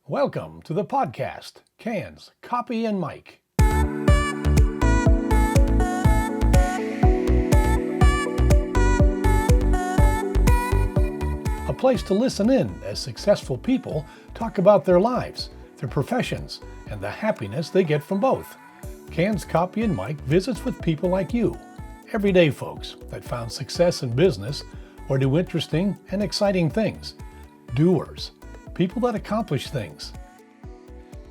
Welcome to the podcast, Cans, Copy, and Mike. A place to listen in as successful people talk about their lives, their professions, and the happiness they get from both. Cans, Copy, and Mike visits with people like you, everyday folks that found success in business or do interesting and exciting things. Doers, people that accomplish things.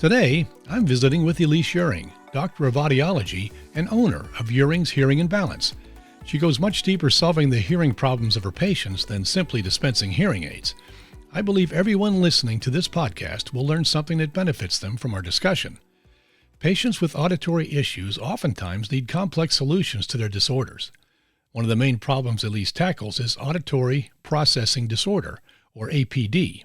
Today, I'm visiting with Elise Uhring, Doctor of Audiology and owner of Uhring's Hearing and Balance. She goes much deeper solving the hearing problems of her patients than simply dispensing hearing aids. I believe everyone listening to this podcast will learn something that benefits them from our discussion. Patients with auditory issues oftentimes need complex solutions to their disorders. One of the main problems Elise tackles is auditory processing disorder, or APD.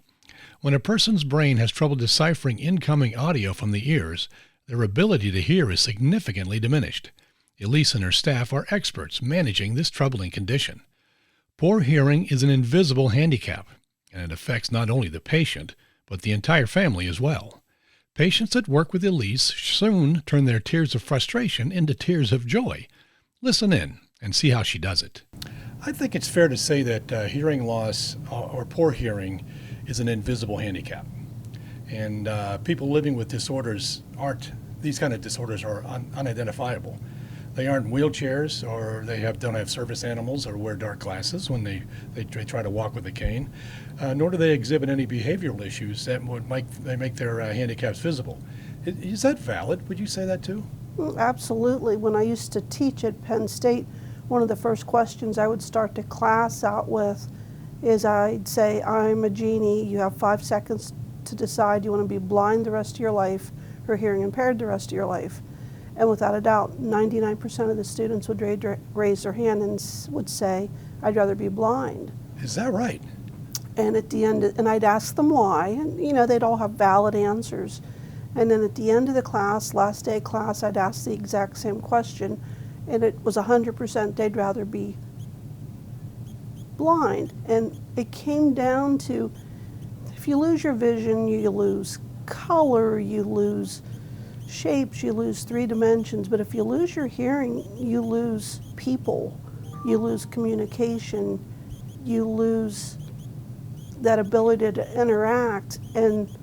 When a person's brain has trouble deciphering incoming audio from the ears, their ability to hear is significantly diminished. Elise and her staff are experts managing this troubling condition. Poor hearing is an invisible handicap, and it affects not only the patient, but the entire family as well. Patients that work with Elise soon turn their tears of frustration into tears of joy. Listen in and see how she does it. I think it's fair to say that hearing loss or poor hearing is an invisible handicap. And people living with disorders these kind of disorders are unidentifiable. They aren't in wheelchairs, or they don't have service animals or wear dark glasses when they try to walk with a cane, nor do they exhibit any behavioral issues that would make their handicaps visible. Is that valid? Would you say that too? Absolutely. When I used to teach at Penn State, one of the first questions I would start the class out with is I'd say, I'm a genie, you have 5 seconds to decide you want to be blind the rest of your life or hearing impaired the rest of your life. And without a doubt, 99% of the students would raise their hand and would say, I'd rather be blind. Is that right? And at the end, and I'd ask them why, and they'd all have valid answers. And then at the end of the class, last day of class, I'd ask the exact same question, and it was 100% they'd rather be blind. And it came down to, if you lose your vision, you lose color, you lose shapes, you lose 3 dimensions. But if you lose your hearing, you lose people, you lose communication, you lose that ability to interact, and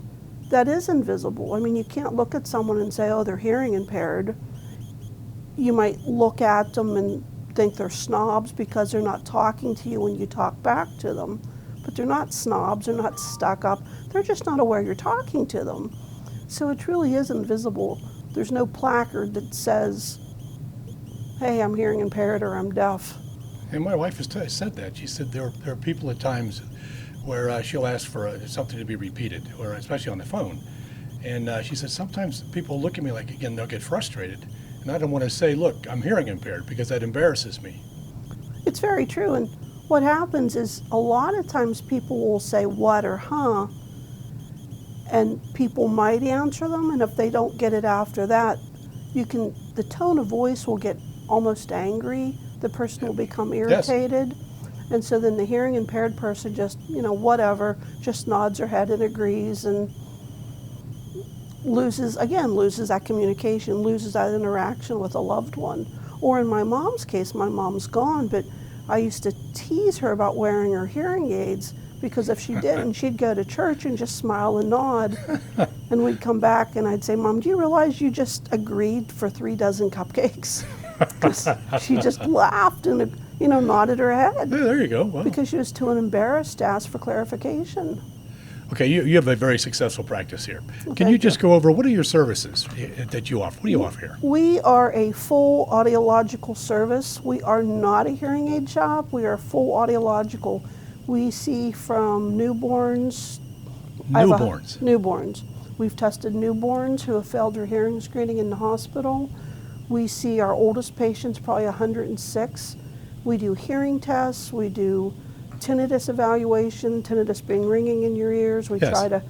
that is invisible. I mean, you can't look at someone and say, oh, they're hearing impaired. You might look at them and think they're snobs because they're not talking to you when you talk back to them. But they're not snobs, they're not stuck up, they're just not aware you're talking to them. So it really is invisible. There's no placard that says, hey, I'm hearing impaired or I'm deaf. And my wife has said that. She said there are people at times where she'll ask for something to be repeated, or especially on the phone. And she said sometimes people look at me like, again, they'll get frustrated. And I don't want to say, look, I'm hearing impaired, because that embarrasses me. It's very true. And what happens is a lot of times people will say what or huh, and people might answer them. And if they don't get it after that, the tone of voice will get almost angry. The person will become irritated. Yes. And so then the hearing impaired person just, whatever, just nods her head and agrees and loses that communication, loses that interaction with a loved one. Or in my mom's case, my mom's gone, but I used to tease her about wearing her hearing aids, because if she didn't, she'd go to church and just smile and nod. And we'd come back and I'd say, Mom, do you realize you just agreed for 3 dozen cupcakes? Because she just laughed and nodded her head. Yeah, there you go. Wow. Because she was too embarrassed to ask for clarification. Okay, you have a very successful practice here. Well, Can you just go over, what are your services that you offer? What do you offer here? We are a full audiological service. We are not a hearing aid shop. We are full audiological. We see from newborns. Newborns. We've tested newborns who have failed their hearing screening in the hospital. We see our oldest patients, probably 106. We do hearing tests. We do tinnitus evaluation, tinnitus being ringing in your ears. We try to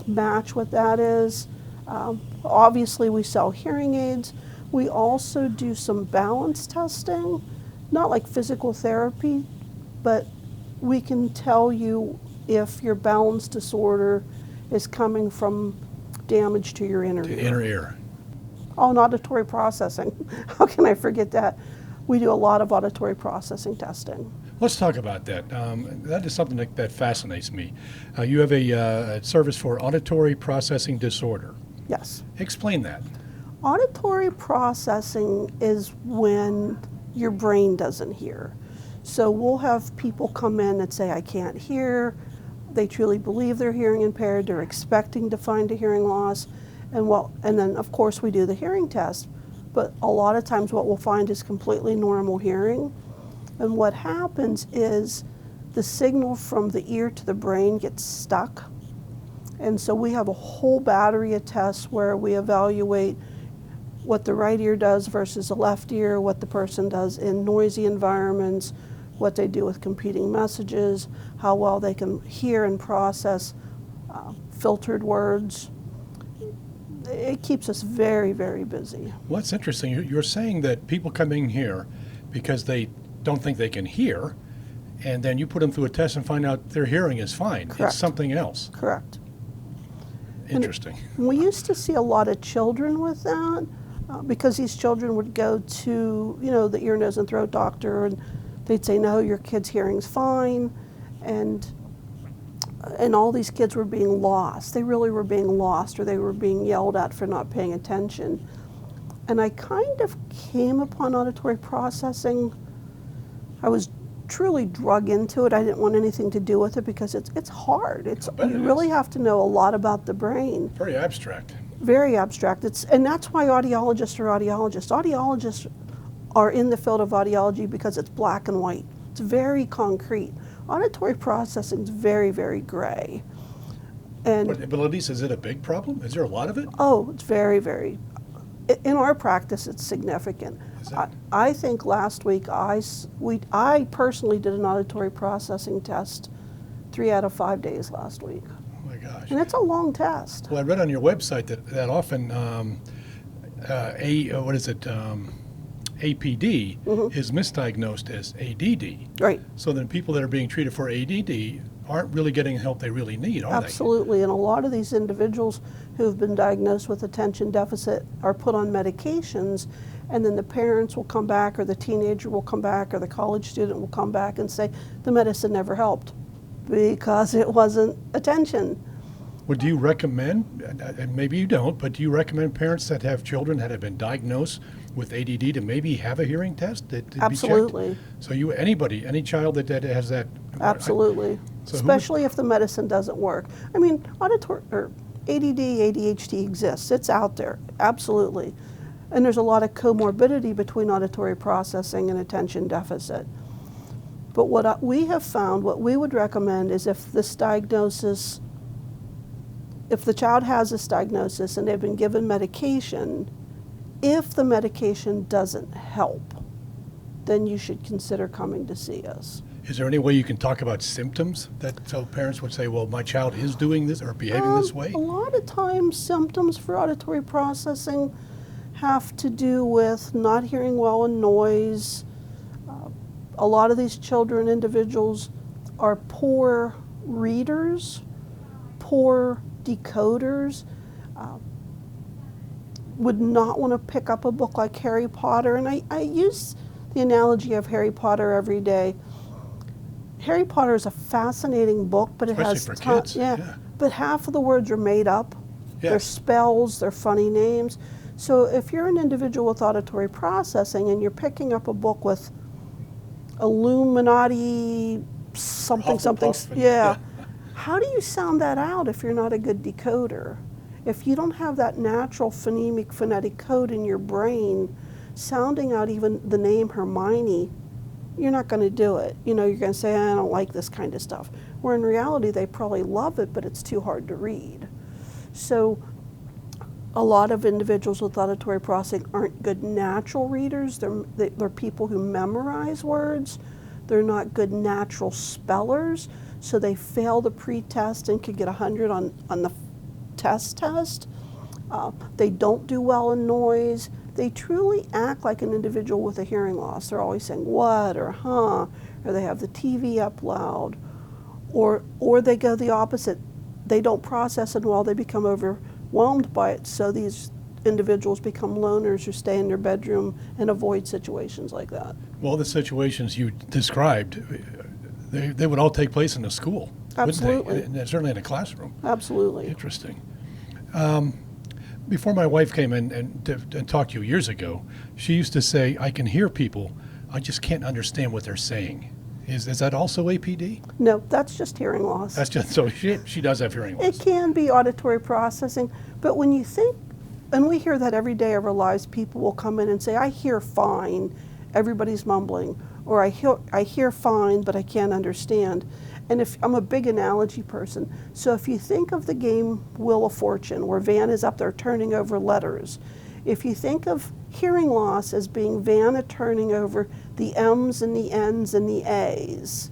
match what that is. Obviously, we sell hearing aids. We also do some balance testing, not like physical therapy, but we can tell you if your balance disorder is coming from damage to your inner The ear. inner ear. Oh, and auditory processing. How can I forget that? We do a lot of auditory processing testing. Let's talk about that. That is something that fascinates me. You have a service for auditory processing disorder. Yes. Explain that. Auditory processing is when your brain doesn't hear. So we'll have people come in and say, I can't hear. They truly believe they're hearing impaired. They're expecting to find a hearing loss. And then, of course, we do the hearing test. But a lot of times what we'll find is completely normal hearing. And what happens is the signal from the ear to the brain gets stuck. And so we have a whole battery of tests where we evaluate what the right ear does versus the left ear, what the person does in noisy environments, what they do with competing messages, how well they can hear and process filtered words. It keeps us very, very busy. Well, that's interesting. You're saying that people come in here because they don't think they can hear, and then you put them through a test and find out their hearing is fine. Correct. It's something else. Correct. Interesting. And we used to see a lot of children with that because these children would go to, the ear, nose, and throat doctor, and they'd say, no, your kid's hearing's fine, and all these kids were being lost. They really were being lost, or they were being yelled at for not paying attention. And I kind of came upon auditory processing. I was truly drug into it. I didn't want anything to do with it because it's hard. You really have to know a lot about the brain. Very abstract. Very abstract. And that's why audiologists are audiologists. Audiologists are in the field of audiology because it's black and white. It's very concrete. Auditory processing is very, very gray. But Elise, is it a big problem? Is there a lot of it? Oh, it's very, very. In our practice, it's significant. I think last week I personally did an auditory processing test 3 out of 5 days last week. Oh my gosh. And it's a long test. Well, I read on your website that often APD is misdiagnosed as ADD. Right. So then people that are being treated for ADD aren't really getting the help they really need, are Absolutely. And a lot of these individuals who have been diagnosed with attention deficit are put on medications, and then the parents will come back, or the teenager will come back, or the college student will come back and say the medicine never helped because it wasn't attention. Well, do you recommend, and maybe you don't, but do you recommend parents that have children that have been diagnosed with ADD to maybe have a hearing test to Absolutely. be checked? So any child that has that? Absolutely. So especially if the medicine doesn't work. I mean, auditory or ADD, ADHD exists. It's out there. Absolutely. And there's a lot of comorbidity between auditory processing and attention deficit. But what we have found, what we would recommend is if the child has this diagnosis and they've been given medication, if the medication doesn't help, then you should consider coming to see us. Is there any way you can talk about symptoms so parents would say, well, my child is doing this or behaving this way? A lot of times symptoms for auditory processing have to do with not hearing well in noise. A lot of these children, individuals, are poor readers, poor decoders, would not want to pick up a book like Harry Potter. And I use the analogy of Harry Potter every day. Harry Potter is a fascinating book, but it Especially has for kids. Yeah. But half of the words are made up. Yes. They're spells, they're funny names. So if you're an individual with auditory processing and you're picking up a book with Illuminati something, Yeah. How do you sound that out if you're not a good decoder? If you don't have that natural phonemic phonetic code in your brain, sounding out even the name Hermione, you're not going to do it. You're going to say, I don't like this kind of stuff. Where in reality, they probably love it, but it's too hard to read. So a lot of individuals with auditory processing aren't good natural readers. They're people who memorize words. They're not good natural spellers. So they fail the pre-test and could get 100 on the test. They don't do well in noise. They truly act like an individual with a hearing loss. They're always saying what or huh, or they have the TV up loud, or they go the opposite. they don't process it well, they become overwhelmed by it. So these individuals become loners or stay in their bedroom and avoid situations like that. Well, the situations you described, they would all take place in a school, Absolutely. wouldn't they? And certainly in a classroom. Absolutely. Interesting. Before my wife came in and talked to you years ago, she used to say, I can hear people, I just can't understand what they're saying. Is that also APD? No, that's just hearing loss. That's just, so she does have hearing loss. It can be auditory processing, but when you think, and we hear that every day of our lives, people will come in and say, I hear fine, everybody's mumbling, or I hear fine, but I can't understand. And if I'm a big analogy person, so if you think of the game Wheel of Fortune, where Vanna is up there turning over letters, if you think of hearing loss as being Vanna turning over the M's and the N's and the A's,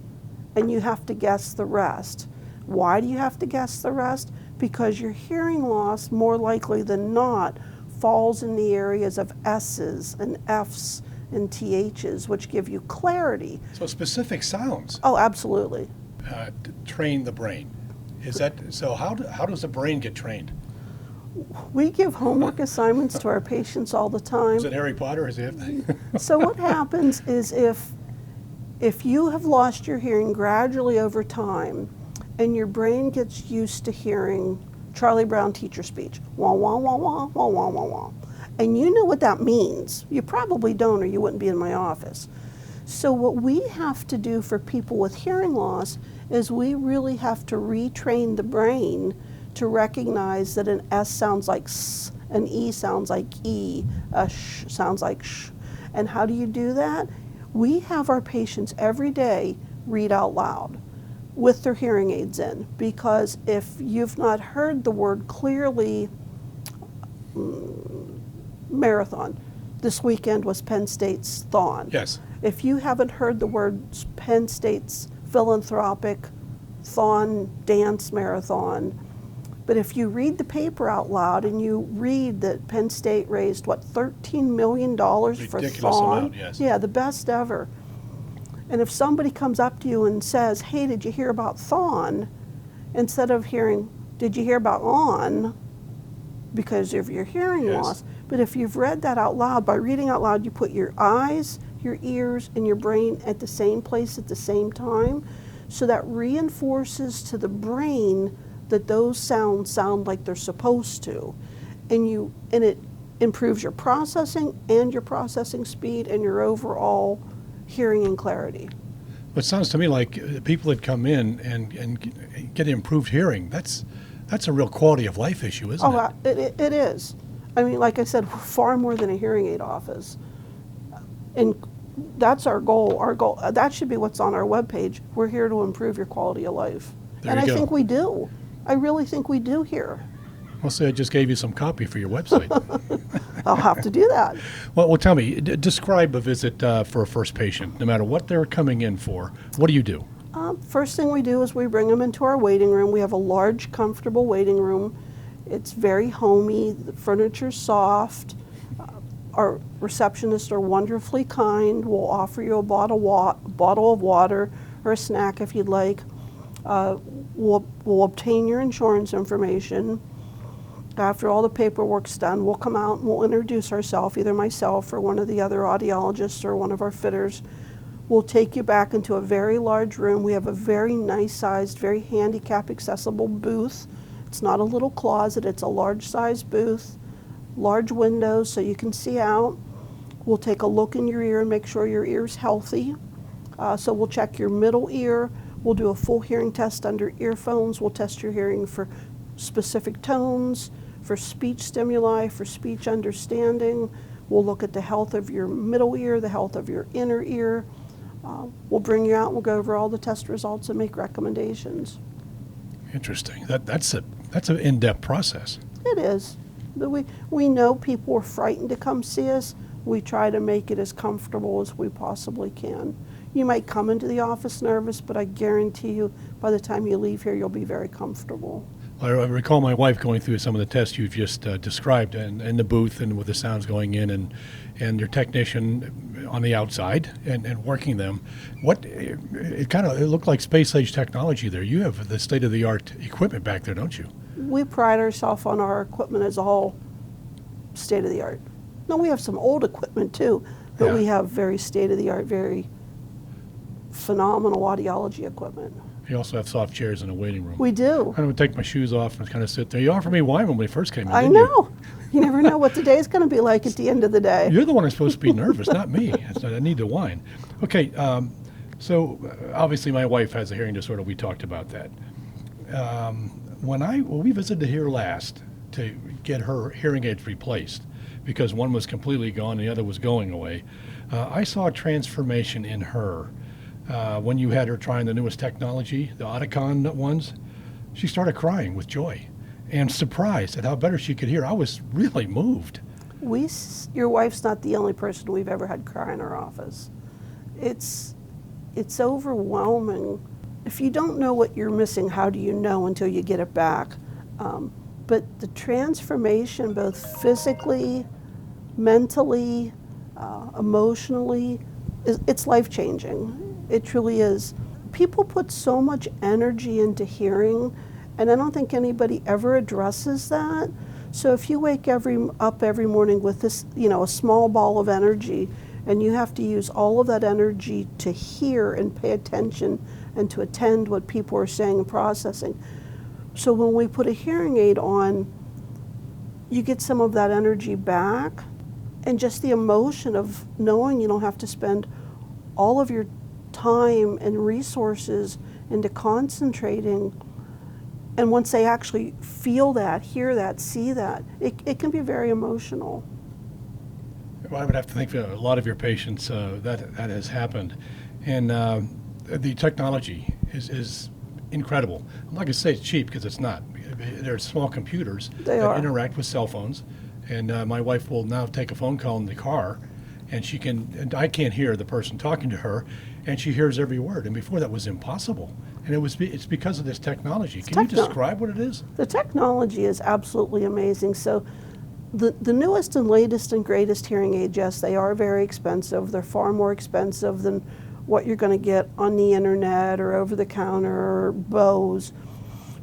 and you have to guess the rest. Why do you have to guess the rest? Because your hearing loss, more likely than not, falls in the areas of S's and F's and TH's, which give you clarity. So specific sounds. Oh, absolutely. To train the brain. Is that so? How does the brain get trained? We give homework assignments to our patients all the time. Is it Harry Potter? Is it? So what happens is if you have lost your hearing gradually over time, and your brain gets used to hearing Charlie Brown teacher speech, wah wah wah wah wah wah wah wah, and you know what that means. You probably don't, or you wouldn't be in my office. So what we have to do for people with hearing loss is we really have to retrain the brain to recognize that an S sounds like S, an E sounds like E, a sh sounds like sh. And how do you do that? We have our patients every day read out loud with their hearing aids in, because if you've not heard the word clearly, marathon, this weekend was Penn State's Thon. Yes. If you haven't heard the words Penn State's philanthropic Thon dance marathon, but if you read the paper out loud and you read that Penn State raised, what, $13 million for Ridiculous Thon? amount, yes. Yeah, the best ever. And if somebody comes up to you and says, hey, did you hear about Thon? Instead of hearing, did you hear about on? Because of your hearing Yes. loss. But if you've read that out loud, by reading out loud, you put your eyes, your ears, and your brain at the same place at the same time. So that reinforces to the brain that those sounds sound like they're supposed to. And it improves your processing speed and your overall hearing and clarity. It sounds to me like people that come in and get improved hearing, that's a real quality of life issue, isn't it? It is. I mean, like I said, we're far more than a hearing aid office. And that's our goal. That should be what's on our webpage. We're here to improve your quality of life. There And you I go. think we do. I really think we do here. I'll say I just gave you some copy for your website. I'll have to do that. Well, tell me, describe a visit for a first patient, no matter what they're coming in for. What do you do? First thing we do is we bring them into our waiting room. We have a large, comfortable waiting room. It's very homey. The furniture's soft. Our receptionists are wonderfully kind. We'll offer you a bottle of water or a snack if you'd like. We'll obtain your insurance information. After all the paperwork's done, we'll come out and we'll introduce ourselves, either myself or one of the other audiologists or one of our fitters. We'll take you back into a very large room. We have a very nice sized, very handicap accessible booth. It's not a little closet, it's a large sized booth, large windows so you can see out. We'll take a look in your ear and make sure your ear's healthy. So we'll check your middle ear. We'll do a full hearing test under earphones. We'll test your hearing for specific tones, for speech stimuli, for speech understanding. We'll look at the health of your middle ear, the health of your inner ear. We'll bring you out, we'll go over all the test results and make recommendations. Interesting. That's an in-depth process. It is. But we know people are frightened to come see us. We try to make it as comfortable as we possibly can. You might come into the office nervous, but I guarantee you by the time you leave here, you'll be very comfortable. I recall my wife going through some of the tests you've just described, and in the booth and with the sounds going in, and your technician on the outside and working them. It looked like space age technology there. You have the state of the art equipment back there, don't you? We pride ourselves on our equipment as all state of the art. No, we have some old equipment too, but Yeah. we have very state of the art, very phenomenal audiology equipment. You also have soft chairs in a waiting room. We do. I would take my shoes off and kind of sit there. You offered me wine when we first came in, I didn't you? know. You never know what the day's going to be like at the end of the day. You're the one who's supposed to be nervous, not me. I need the wine. Okay, so obviously my wife has a hearing disorder. We talked about that. When we visited here last to get her hearing aids replaced, because one was completely gone and the other was going away, I saw a transformation in her. When you had her trying the newest technology, the Audicon ones, she started crying with joy and surprised at how better she could hear. I was really moved. Your wife's not the only person we've ever had cry in our office. It's overwhelming. If you don't know what you're missing, how do you know until you get it back? But the transformation, both physically, mentally, emotionally, it's life-changing. It truly is. People put so much energy into hearing, and I don't think anybody ever addresses that. So if you wake up every morning with this, a small ball of energy, and you have to use all of that energy to hear and pay attention and to attend what people are saying and processing. So when we put a hearing aid on, you get some of that energy back, and just the emotion of knowing you don't have to spend all of your time and resources into concentrating. And once they actually feel that, hear that, see that, it can be very emotional. Well, I would have to think for a lot of your patients that has happened. And the technology is incredible. I'm not going to say it's cheap, because it's not. They're small computers that interact with cell phones. And my wife will now take a phone call in the car, and I can't hear the person talking to her, and she hears every word. And before that was impossible. And it's because of this technology. Can you describe what it is? The technology is absolutely amazing. So the newest and latest and greatest hearing aid, yes, they are very expensive. They're far more expensive than what you're going to get on the internet or over the counter or Bose.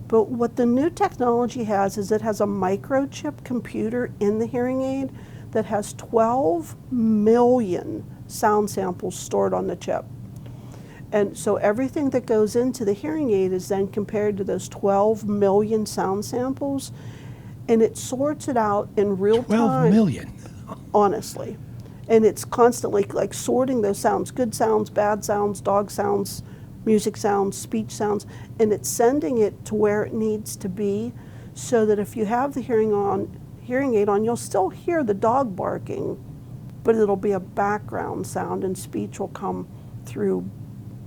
But what the new technology has is it has a microchip computer in the hearing aid that has 12 million sound samples stored on the chip. And so everything that goes into the hearing aid is then compared to those 12 million sound samples, and it sorts it out in real time. 12 million? Honestly. And it's constantly like sorting those sounds, good sounds, bad sounds, dog sounds, music sounds, speech sounds, and it's sending it to where it needs to be, so that if you have the hearing aid on, you'll still hear the dog barking, but it'll be a background sound, and speech will come through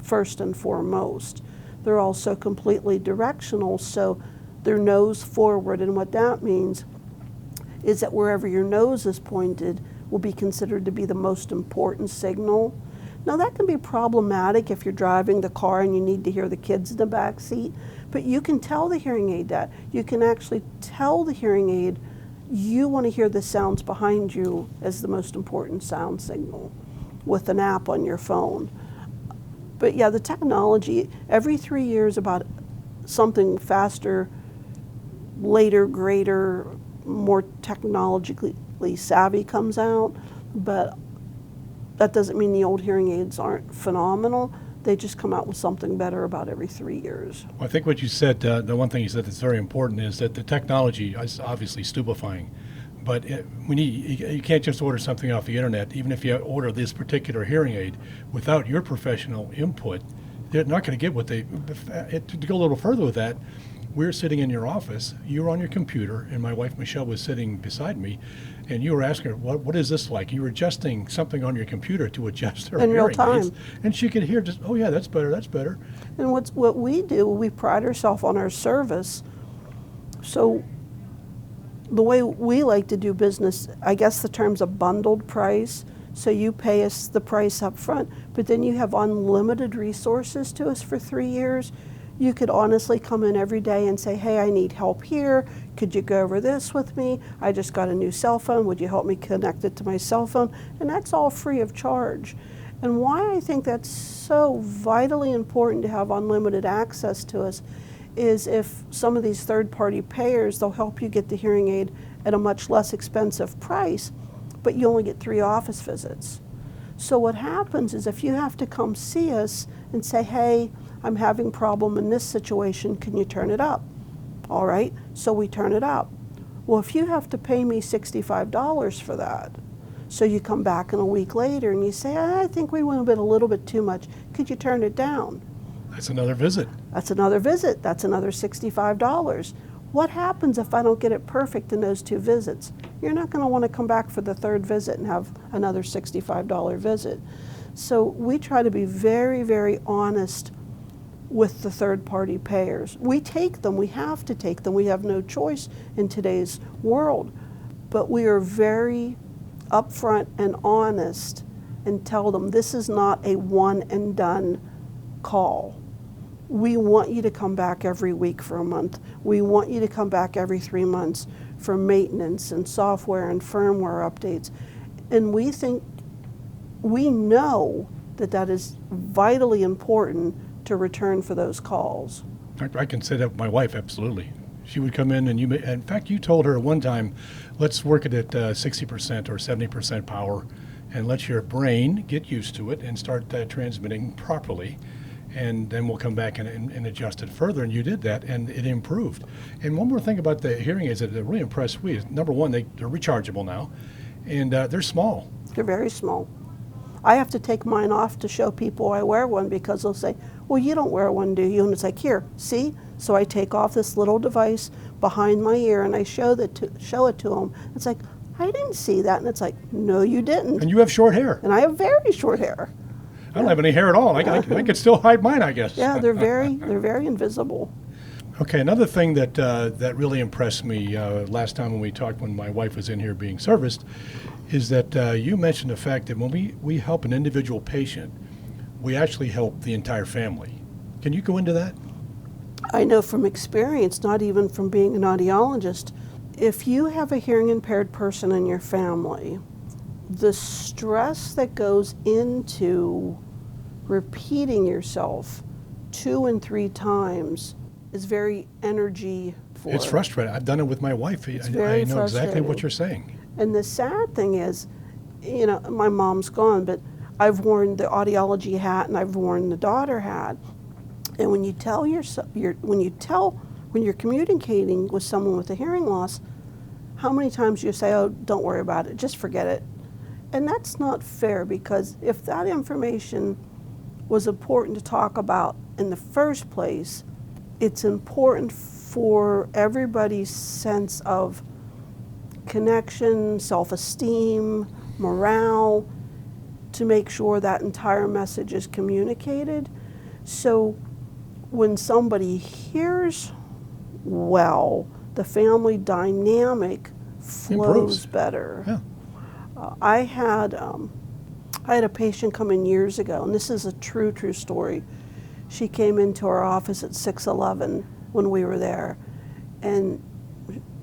first and foremost. They're also completely directional, so they're nose forward, and what that means is that wherever your nose is pointed will be considered to be the most important signal. Now that can be problematic if you're driving the car and you need to hear the kids in the back seat, but you can tell the hearing aid that. You can actually tell the hearing aid you want to hear the sounds behind you as the most important sound signal with an app on your phone. But yeah, the technology, every 3 years about something faster, later, greater, more technologically savvy comes out, but that doesn't mean the old hearing aids aren't phenomenal. They just come out with something better about every 3 years. Well, I think what you said, the one thing you said that's very important is that the technology is obviously stupefying, but you can't just order something off the internet. Even if you order this particular hearing aid without your professional input, they're not going to get what they. To go a little further with that, we're sitting in your office, you're on your computer, and my wife Michelle was sitting beside me, and you were asking her, what is this like? You were adjusting something on your computer to adjust her in real hearing time. aids, and she could hear just, oh yeah, that's better, that's better. And what we do, we pride ourselves on our service. So the way we like to do business, I guess the term's a bundled price. So you pay us the price up front, but then you have unlimited resources to us for 3 years. You could honestly come in every day and say, hey, I need help here. Could you go over this with me? I just got a new cell phone. Would you help me connect it to my cell phone? And that's all free of charge. And why I think that's so vitally important to have unlimited access to us is if some of these third-party payers, they'll help you get the hearing aid at a much less expensive price, but you only get 3 office visits. So what happens is if you have to come see us and say, hey, I'm having a problem in this situation, can you turn it up? All right, so we turn it up. Well, if you have to pay me $65 for that, so you come back in a week later and you say, I think we went a little bit too much, could you turn it down? That's another visit. That's another visit, that's another $65. What happens if I don't get it perfect in those 2 visits? You're not going to want to come back for the 3rd visit and have another $65 visit. So we try to be very, very honest with the third-party payers. We take them, we have to take them, we have no choice in today's world. But we are very upfront and honest and tell them this is not a one and done call. We want you to come back every week for a month. We want you to come back every 3 months for maintenance and software and firmware updates. And we know that that is vitally important to return for those calls. I can say that with my wife, absolutely. She would come in and in fact, you told her one time, let's work it at 60% or 70% power and let your brain get used to it and start transmitting properly. And then we'll come back and adjust it further. And you did that, and it improved. And one more thing about the hearing aids that really impressed me is, number one, they're rechargeable now, and they're small. They're very small. I have to take mine off to show people I wear one because they'll say, well, you don't wear one, do you? And it's like, here, see? So I take off this little device behind my ear and I show it to them. It's like, I didn't see that. And it's like, no, you didn't. And you have short hair. And I have very short hair. I don't have any hair at all. I could still hide mine, I guess. Yeah, they're very invisible. Okay, another thing that really impressed me last time when we talked, when my wife was in here being serviced, is that you mentioned the fact that when we help an individual patient, we actually help the entire family. Can you go into that? I know from experience, not even from being an audiologist, if you have a hearing impaired person in your family, the stress that goes into repeating yourself 2 and 3 times is very energy for It's frustrating. I've done it with my wife. I know exactly what you're saying. And the sad thing is, you know, my mom's gone, but I've worn the audiology hat and I've worn the daughter hat. And when you tell when you're communicating with someone with a hearing loss, how many times you say, oh, don't worry about it, just forget it. And that's not fair, because if that information was important to talk about in the first place, it's important for everybody's sense of connection, self-esteem, morale, to make sure that entire message is communicated. So when somebody hears well, the family dynamic flows better. Yeah. I had a patient come in years ago, and this is a true story. She came into our office at 6:11 when we were there, and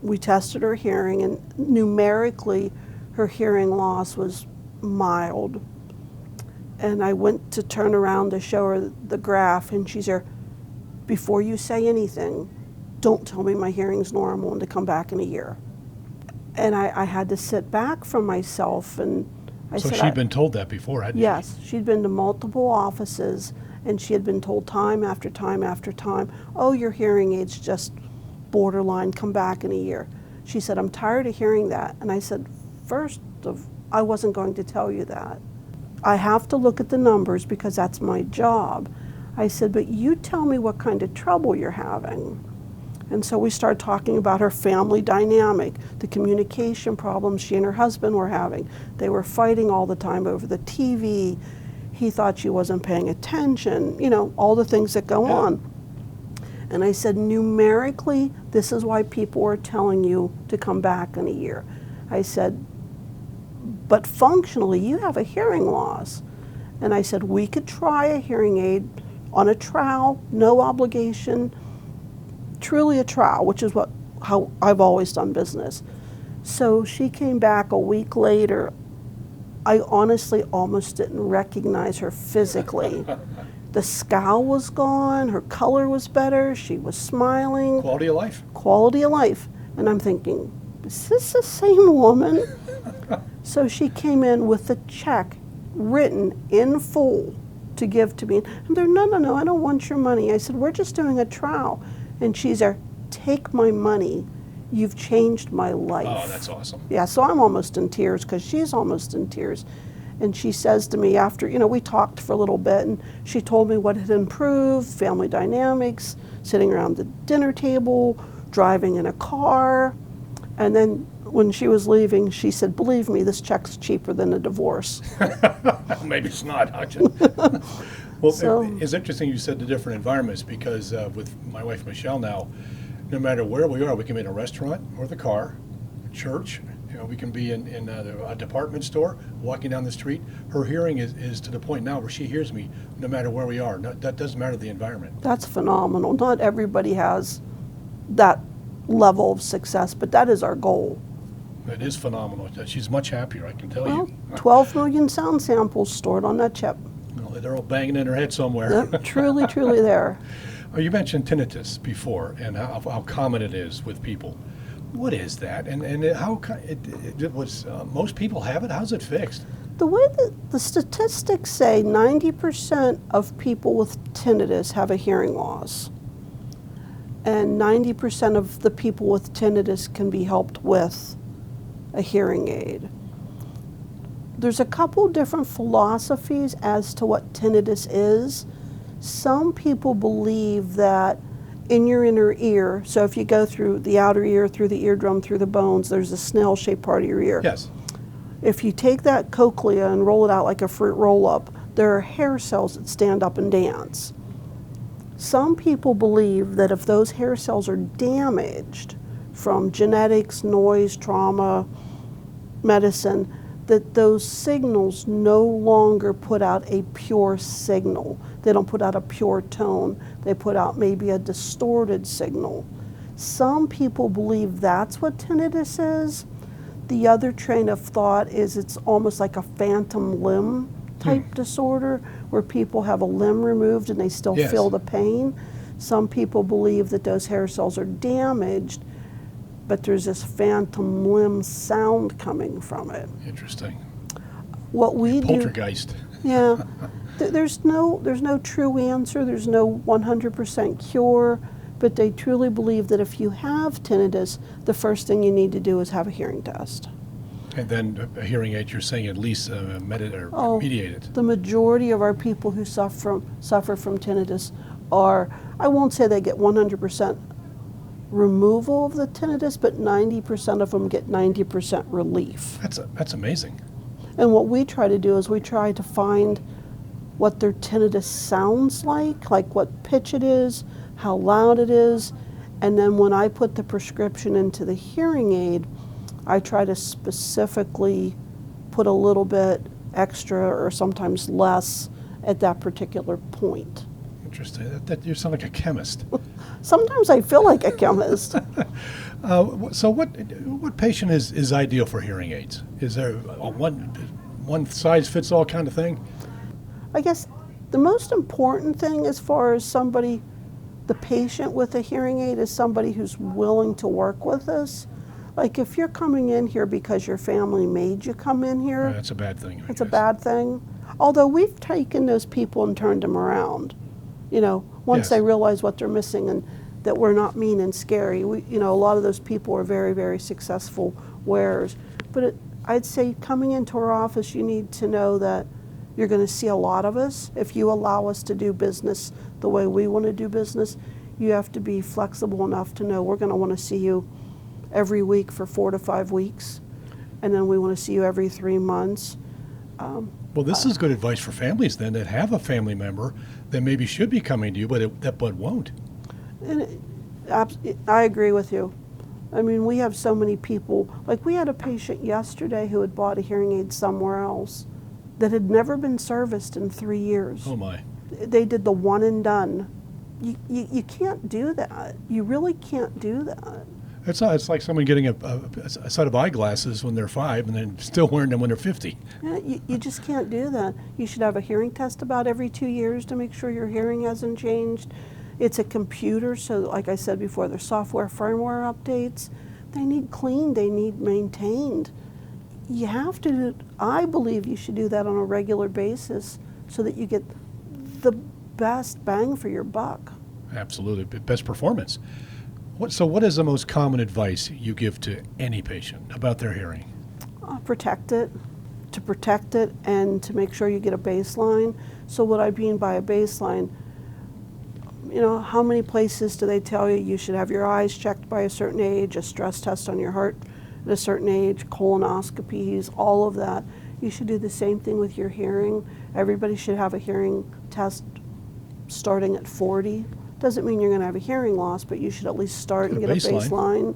we tested her hearing, and numerically her hearing loss was mild. And I went to turn around to show her the graph, and she said, before you say anything, don't tell me my hearing's normal and to come back in a year. And I had to sit back from myself, and I said, So she'd been told that before, hadn't she? Yes, she'd been to multiple offices, and she had been told time after time after time, oh, your hearing aid's just borderline, come back in a year. She said, I'm tired of hearing that. And I said, I wasn't going to tell you that. I have to look at the numbers because that's my job. I said, but you tell me what kind of trouble you're having. And so we started talking about her family dynamic, the communication problems she and her husband were having. They were fighting all the time over the TV. He thought she wasn't paying attention, you know, all the things that go on. And I said, numerically, this is why people are telling you to come back in a year. I said, but functionally, you have a hearing loss. And I said, we could try a hearing aid on a trial, no obligation, truly a trial, which is how I've always done business. So she came back a week later. I honestly almost didn't recognize her physically. The scowl was gone, her color was better, she was smiling. Quality of life. Quality of life. And I'm thinking, is this the same woman? So she came in with a check written in full to give to me. And they're, no, I don't want your money. I said, we're just doing a trial. And she's there, take my money. You've changed my life. Oh, that's awesome. Yeah, so I'm almost in tears because she's almost in tears. And she says to me after, we talked for a little bit, and she told me what had improved, family dynamics, sitting around the dinner table, driving in a car. And then when she was leaving, she said, believe me, this check's cheaper than a divorce. Maybe it's not, Hutchin. Well, So- it's interesting you said the different environments because with my wife Michelle now, no matter where we are, we can be in a restaurant or the car, church, we can be in a department store, walking down the street. Her hearing is to the point now where she hears me no matter where we are. No, that doesn't matter the environment. That's phenomenal. Not everybody has that level of success, but that is our goal. It is phenomenal. She's much happier, I can tell Well, you. 12 million sound samples stored on that chip. Well, they're all banging in her head somewhere. Yep, truly, truly there. You mentioned tinnitus before and how common it is with people. What is that? And how it was most people have it? How's it fixed? The way that the statistics say 90% of people with tinnitus have a hearing loss. And 90% of the people with tinnitus can be helped with a hearing aid. There's a couple different philosophies as to what tinnitus is. Some people believe that in your inner ear, so if you go through the outer ear, through the eardrum, through the bones, there's a snail-shaped part of your ear. Yes. If you take that cochlea and roll it out like a fruit roll-up, there are hair cells that stand up and dance. Some people believe that if those hair cells are damaged from genetics, noise, trauma, medicine, that those signals no longer put out a pure signal. They don't put out a pure tone. They put out maybe a distorted signal. Some people believe that's what tinnitus is. The other train of thought is it's almost like a phantom limb type disorder where people have a limb removed and they still Yes. feel the pain. Some people believe that those hair cells are damaged, but there's this phantom limb sound coming from it. Interesting. What we do, Poltergeist. yeah, there's no true answer. There's no 100% cure, but they truly believe that if you have tinnitus, the first thing you need to do is have a hearing test. And then a hearing aid, you're saying at least mediated. The majority of our people who suffer from tinnitus are, I won't say they get 100% removal of the tinnitus, but 90% of them get 90% relief. That's amazing. And what we try to do is we try to find what their tinnitus sounds like what pitch it is, how loud it is, and then when I put the prescription into the hearing aid, I try to specifically put a little bit extra or sometimes less at that particular point. Interesting. That you sound like a chemist. Sometimes I feel like a chemist. So what patient is ideal for hearing aids? Is there a one size fits all kind of thing? I guess the most important thing as far as the patient with a hearing aid is somebody who's willing to work with us. Like if you're coming in here because your family made you come in here, That's a bad thing. I it's a guess. bad thing. Although we've taken those people and turned them around, once Yes. they realize what they're missing and that we're not mean and scary. A lot of those people are very, very successful wearers. But I'd say coming into our office, you need to know that you're going to see a lot of us. If you allow us to do business the way we want to do business, you have to be flexible enough to know we're going to want to see you every week for 4 to 5 weeks, and then we want to see you every 3 months. Well, this is good advice for families then that have a family member that maybe should be coming to you, but won't. And I agree with you. I mean, we have so many people. Like we had a patient yesterday who had bought a hearing aid somewhere else that had never been serviced in 3 years. Oh my. They did the one and done. You can't do that. You really can't do that. It's like someone getting a set of eyeglasses when they're 5 and then still wearing them when they're 50. Yeah, you just can't do that. You should have a hearing test about every 2 years to make sure your hearing hasn't changed. It's a computer, so like I said before, there's software firmware updates. They need cleaned, they need maintained. You have to, I believe you should do that on a regular basis so that you get the best bang for your buck. Absolutely, best performance. What is the most common advice you give to any patient about their hearing? Protect it, and to make sure you get a baseline. So what I mean by a baseline, how many places do they tell you should have your eyes checked by a certain age, a stress test on your heart at a certain age, colonoscopies, all of that. You should do the same thing with your hearing. Everybody should have a hearing test starting at 40. Doesn't mean you're going to have a hearing loss, but you should at least start and get a baseline.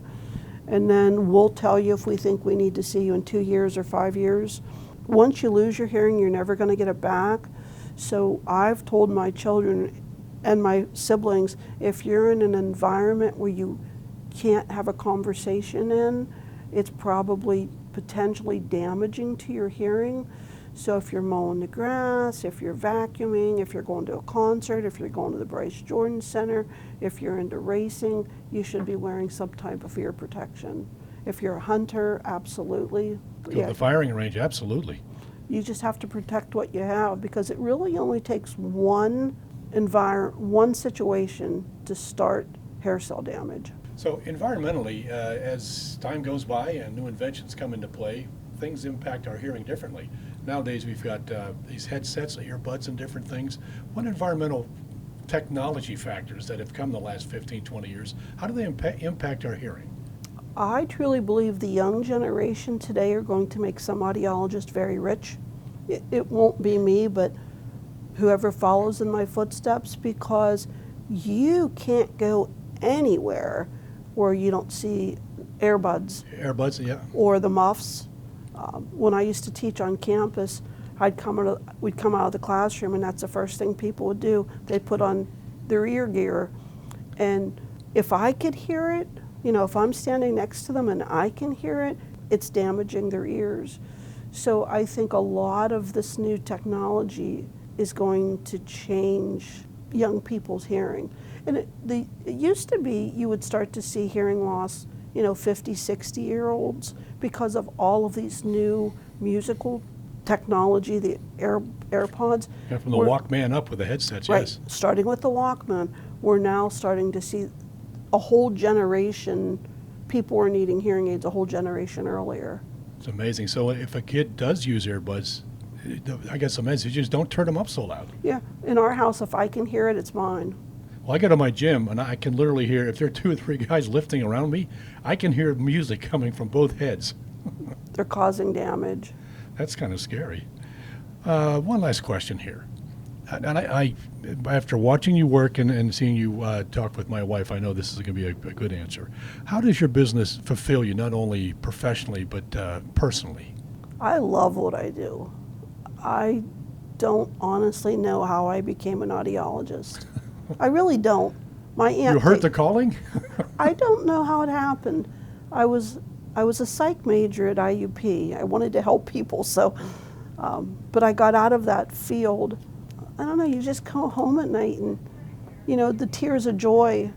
And then we'll tell you if we think we need to see you in 2 years or 5 years. Once you lose your hearing, you're never going to get it back. So I've told my children and my siblings, if you're in an environment where you can't have a conversation in, it's probably potentially damaging to your hearing. So if you're mowing the grass, if you're vacuuming, if you're going to a concert, if you're going to the Bryce Jordan Center, if you're into racing, you should be wearing some type of ear protection. If you're a hunter, absolutely. Yeah. The firing range, absolutely. You just have to protect what you have, because it really only takes one situation to start hair cell damage. So environmentally, as time goes by and new inventions come into play, things impact our hearing differently. Nowadays we've got these headsets, earbuds, and different things. What environmental technology factors that have come the last 15, 20 years, how do they impact our hearing? I truly believe the young generation today are going to make some audiologists very rich. It won't be me, but whoever follows in my footsteps, because you can't go anywhere where you don't see earbuds. Earbuds, yeah. Or the muffs. When I used to teach on campus, we'd come out of the classroom, and that's the first thing people would do. They'd put on their ear gear. And if I could hear it, if I'm standing next to them and I can hear it, it's damaging their ears. So I think a lot of this new technology is going to change young people's hearing. And it used to be you would start to see hearing loss, 50, 60-year-olds, because of all of these new musical technology, the AirPods. Yeah, from the Walkman up with the headsets, right, yes. Starting with the Walkman, we're now starting to see a whole generation, people were needing hearing aids a whole generation earlier. It's amazing. So if a kid does use earbuds, I got some messages, don't turn them up so loud. Yeah, in our house, if I can hear it, it's mine. Well, I go to my gym, and I can literally hear, if there are 2 or 3 guys lifting around me, I can hear music coming from both heads. They're causing damage. That's kind of scary. One last question here. And I after watching you work and seeing you talk with my wife, I know this is going to be a good answer. How does your business fulfill you, not only professionally, but personally? I love what I do. I don't honestly know how I became an audiologist. I really don't. My aunt. You heard the calling? I don't know how it happened. I was a psych major at IUP. I wanted to help people, so, but I got out of that field. I don't know, you just go home at night and, the tears of joy,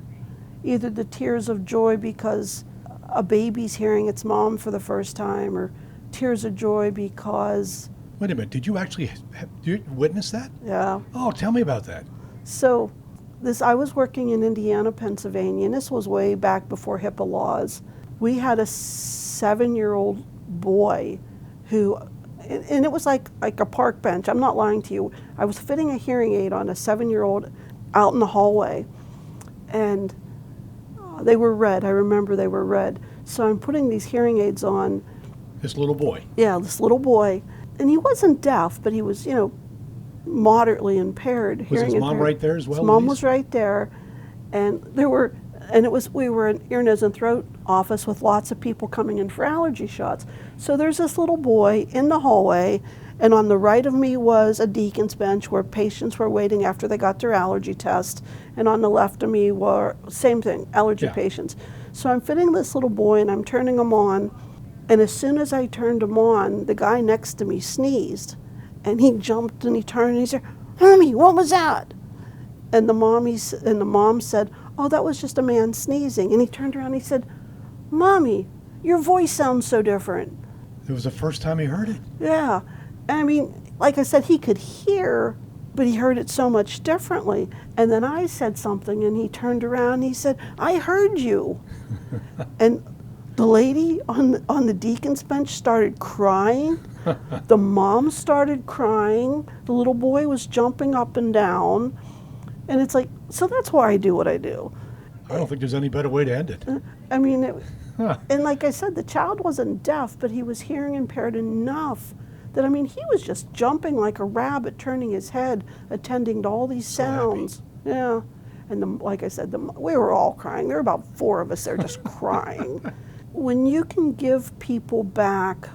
either the tears of joy because a baby's hearing its mom for the first time, or tears of joy because... Wait a minute, did you actually witness that? Yeah. Oh, tell me about that. So, I was working in Indiana, Pennsylvania, and this was way back before HIPAA laws. We had a 7-year-old boy who, and it was like a park bench. I'm not lying to you. I was fitting a hearing aid on a 7-year-old out in the hallway, and they were red. I remember they were red. So I'm putting these hearing aids on. This little boy. Yeah, this little boy. And he wasn't deaf, but he was, moderately impaired. Was his mom right there as well? His mom was right there. And there were And we were an ear, nose, and throat office with lots of people coming in for allergy shots. So there's this little boy in the hallway, and on the right of me was a deacon's bench where patients were waiting after they got their allergy test, and on the left of me were, same thing, allergy patients. So I'm fitting this little boy and I'm turning him on, and as soon as I turned him on, the guy next to me sneezed, and he jumped and he turned and he said, "Mommy, what was that?" And the mom said, "Oh, that was just a man sneezing." And he turned around and he said, "Mommy, your voice sounds so different." It was the first time he heard it. Yeah. I mean, like I said, he could hear, but he heard it so much differently. And then I said something and he turned around and he said, "I heard you." And the lady on the deacon's bench started crying. The mom started crying. The little boy was jumping up and down. And it's like, so that's why I do what I do. I don't think there's any better way to end it. I mean, and like I said, the child wasn't deaf, but he was hearing impaired enough that, I mean, he was just jumping like a rabbit, turning his head, attending to all these sounds. Yeah. And like I said, we were all crying. There were about 4 of us there just crying. When you can give people back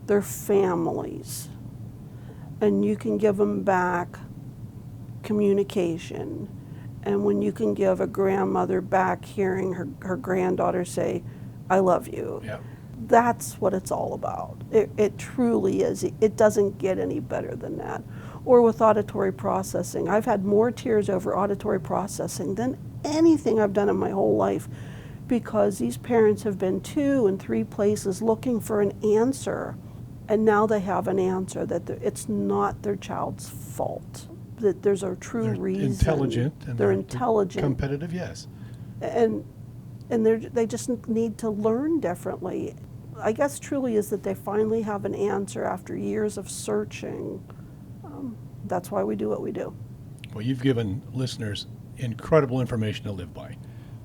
their families, and you can give them back communication, and when you can give a grandmother back hearing her granddaughter say, "I love you," that's what it's all about. It truly is. It doesn't get any better than that. Or with auditory processing. I've had more tears over auditory processing than anything I've done in my whole life, because these parents have been 2 and 3 places looking for an answer, and now they have an answer that it's not their child's fault, that there's a true reason. Intelligent. And they're intelligent. Competitive, yes. And they just need to learn differently. I guess truly is that they finally have an answer after years of searching. That's why we do what we do. Well, you've given listeners incredible information to live by.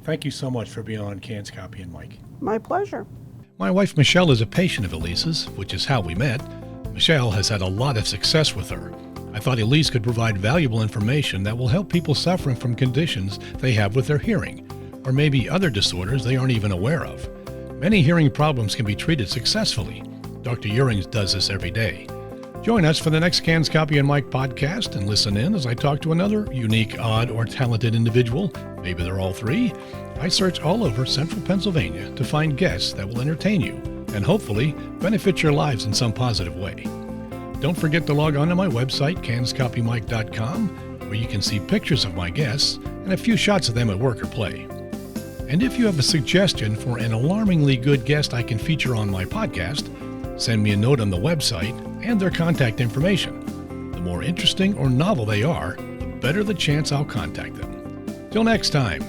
Thank you so much for being on Can's Copy and Mike. My pleasure. My wife Michelle is a patient of Elise's, which is how we met. Michelle has had a lot of success with her. I thought Elise could provide valuable information that will help people suffering from conditions they have with their hearing, or maybe other disorders they aren't even aware of. Many hearing problems can be treated successfully. Dr. Uhring does this every day. Join us for the next Can's Copy and Mike podcast and listen in as I talk to another unique, odd, or talented individual. Maybe they're all 3. I search all over central Pennsylvania to find guests that will entertain you and hopefully benefit your lives in some positive way. Don't forget to log on to my website, canscopymike.com, where you can see pictures of my guests and a few shots of them at work or play. And if you have a suggestion for an alarmingly good guest I can feature on my podcast, send me a note on the website and their contact information. The more interesting or novel they are, the better the chance I'll contact them. Till next time.